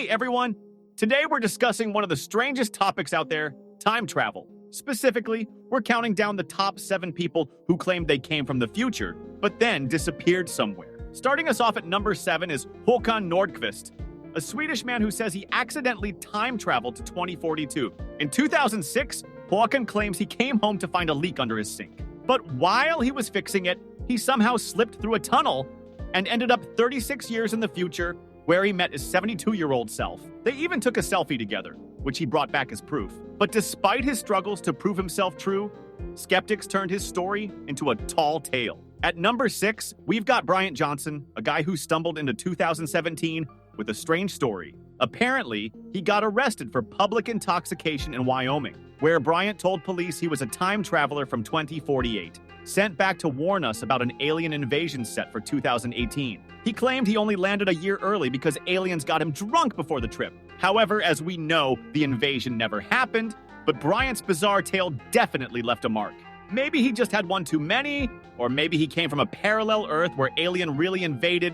Hey everyone! Today we're discussing one of the strangest topics out there, time travel. Specifically, we're counting down the top 7 people who claimed they came from the future, but then disappeared somewhere. Starting us off at number 7 is Hokan Nordfist, a Swedish man who says he accidentally time traveled to 2042. In 2006, Hokan claims he came home to find a leak under his sink. But while he was fixing it, he somehow slipped through a tunnel and ended up 36 years in the future, where he met his 72-year-old self. They even took a selfie together, which he brought back as proof. But despite his struggles to prove himself true, skeptics turned his story into a tall tale. At number 6, we've got Bryant Johnson, a guy who stumbled into 2017 with a strange story. Apparently, he got arrested for public intoxication in Wyoming, where Bryant told police he was a time traveler from 2048, sent back to warn us about an alien invasion set for 2018. He claimed he only landed a year early because aliens got him drunk before the trip. However, as we know, the invasion never happened, but Bryant's bizarre tale definitely left a mark. Maybe he just had one too many, or maybe he came from a parallel Earth where alien really invaded.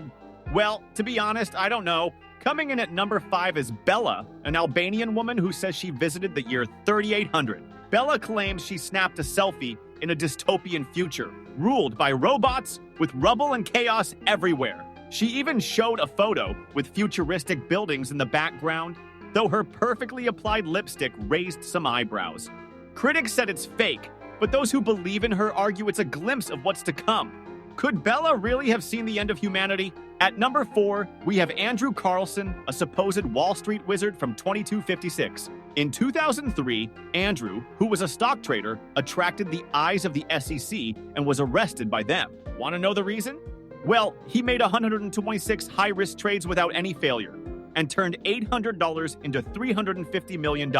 Well, to be honest, I don't know. Coming in at number 5 is Bella, an Albanian woman who says she visited the year 3800. Bella claims she snapped a selfie in a dystopian future, ruled by robots with rubble and chaos everywhere. She even showed a photo with futuristic buildings in the background, though her perfectly applied lipstick raised some eyebrows. Critics said it's fake, but those who believe in her argue it's a glimpse of what's to come. Could Bella really have seen the end of humanity? At number 4, we have Andrew Carlson, a supposed Wall Street wizard from 2256. In 2003, Andrew, who was a stock trader, attracted the eyes of the SEC and was arrested by them. Want to know the reason? Well, he made 126 high-risk trades without any failure and turned $800 into $350 million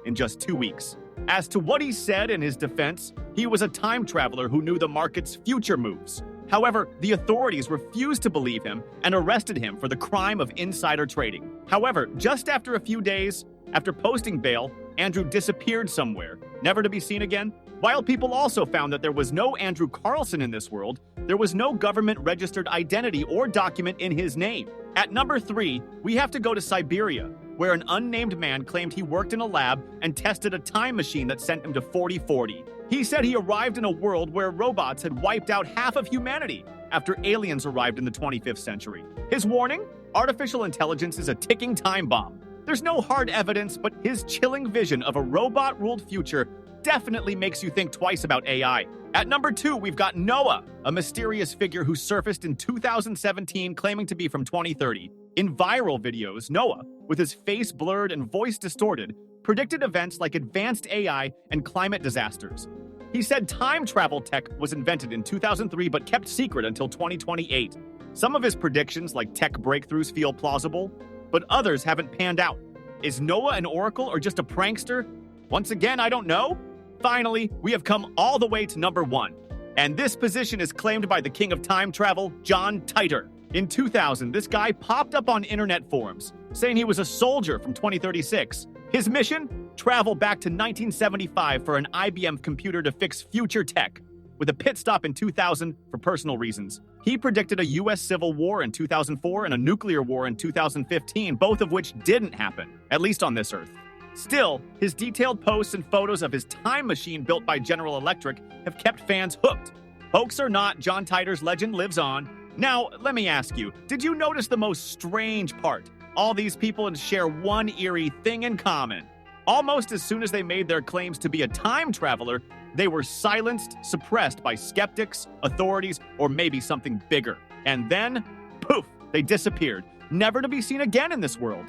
in just 2 weeks. As to what he said in his defense, he was a time traveler who knew the market's future moves. However, the authorities refused to believe him and arrested him for the crime of insider trading. However, just after a few days, after posting bail, Andrew disappeared somewhere, never to be seen again. While people also found that there was no Andrew Carlson in this world, there was no government-registered identity or document in his name. At number 3, we have to go to Siberia, where an unnamed man claimed he worked in a lab and tested a time machine that sent him to 4040. He said he arrived in a world where robots had wiped out half of humanity after aliens arrived in the 25th century. His warning? Artificial intelligence is a ticking time bomb. There's no hard evidence, but his chilling vision of a robot-ruled future definitely makes you think twice about AI. At number 2, we've got Noah, a mysterious figure who surfaced in 2017 claiming to be from 2030. In viral videos, Noah, with his face blurred and voice distorted, predicted events like advanced AI and climate disasters. He said time travel tech was invented in 2003 but kept secret until 2028. Some of his predictions, like tech breakthroughs, feel plausible, but others haven't panned out. Is Noah an oracle or just a prankster? Once again, I don't know. Finally, we have come all the way to number 1, and this position is claimed by the king of time travel, John Titer. In 2000, this guy popped up on internet forums, saying he was a soldier from 2036. His mission? Travel back to 1975 for an IBM computer to fix future tech, with a pit stop in 2000 for personal reasons. He predicted a U.S. Civil War in 2004 and a nuclear war in 2015, both of which didn't happen, at least on this Earth. Still, his detailed posts and photos of his time machine built by General Electric have kept fans hooked. Hoax or not, John Titer's legend lives on. Now, let me ask you, did you notice the most strange part? All these people share one eerie thing in common. Almost as soon as they made their claims to be a time traveler, they were silenced, suppressed by skeptics, authorities, or maybe something bigger. And then, poof, they disappeared, never to be seen again in this world.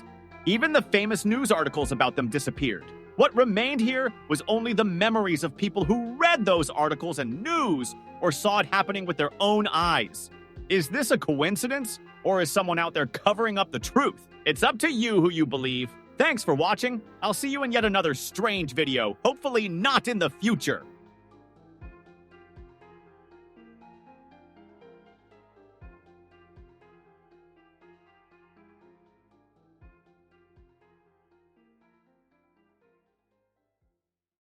Even the famous news articles about them disappeared. What remained here was only the memories of people who read those articles and news or saw it happening with their own eyes. Is this a coincidence, or is someone out there covering up the truth? It's up to you who you believe. Thanks for watching. I'll see you in yet another strange video, hopefully not in the future.